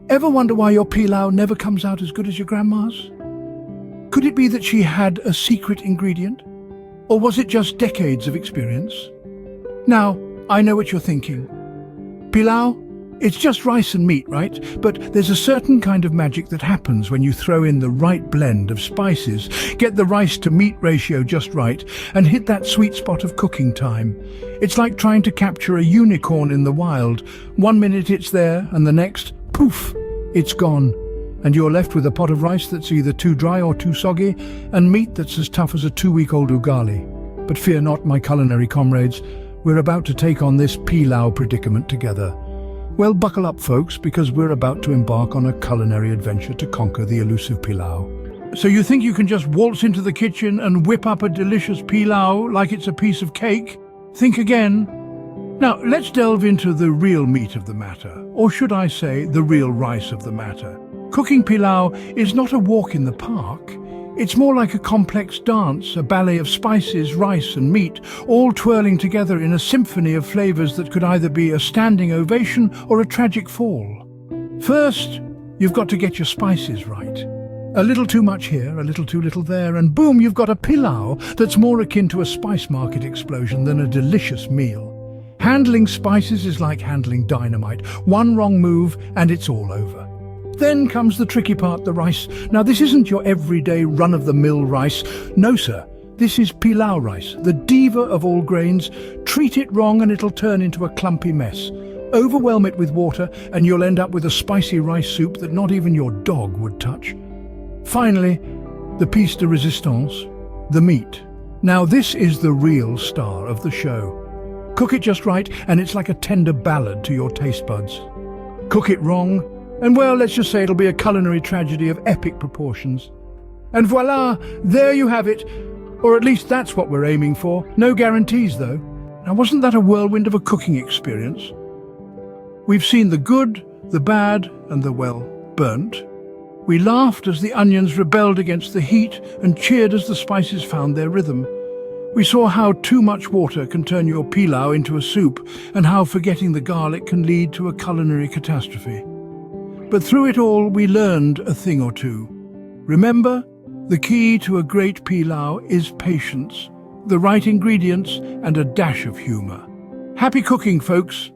Ever wonder why your pilau never comes out as good as your grandma's? Could it be that she had a secret ingredient? Or was it just decades of experience? Now, I know what you're thinking. Pilau? It's just rice and meat, right? But there's a certain kind of magic that happens when you throw in the right blend of spices, get the rice to meat ratio just right, and hit that sweet spot of cooking time. It's like trying to capture a unicorn in the wild. 1 minute it's there, and the next, poof, it's gone. And you're left with a pot of rice that's either too dry or too soggy, and meat that's as tough as a 2-week-old ugali. But fear not, my culinary comrades, we're about to take on this pilau predicament together. Well, buckle up, folks, because we're about to embark on a culinary adventure to conquer the elusive pilau. So you think you can just waltz into the kitchen and whip up a delicious pilau like it's a piece of cake? Think again. Now, let's delve into the real meat of the matter, or should I say, the real rice of the matter. Cooking pilau is not a walk in the park. It's more like a complex dance, a ballet of spices, rice and meat, all twirling together in a symphony of flavors that could either be a standing ovation or a tragic fall. First, you've got to get your spices right. A little too much here, a little too little there, and boom, you've got a pilau that's more akin to a spice market explosion than a delicious meal. Handling spices is like handling dynamite. One wrong move and it's all over. Then comes the tricky part, the rice. Now, this isn't your everyday run-of-the-mill rice. No, sir. This is pilau rice, the diva of all grains. Treat it wrong and it'll turn into a clumpy mess. Overwhelm it with water and you'll end up with a spicy rice soup that not even your dog would touch. Finally, the piece de resistance, the meat. Now, this is the real star of the show. Cook it just right and it's like a tender ballad to your taste buds. Cook it wrong, and well, let's just say it'll be a culinary tragedy of epic proportions. And voila, there you have it. Or at least that's what we're aiming for. No guarantees, though. Now, wasn't that a whirlwind of a cooking experience? We've seen the good, the bad, and the, well, burnt. We laughed as the onions rebelled against the heat and cheered as the spices found their rhythm. We saw how too much water can turn your pilau into a soup and how forgetting the garlic can lead to a culinary catastrophe. But through it all, we learned a thing or two. Remember, the key to a great pilau is patience, the right ingredients, and a dash of humor. Happy cooking, folks!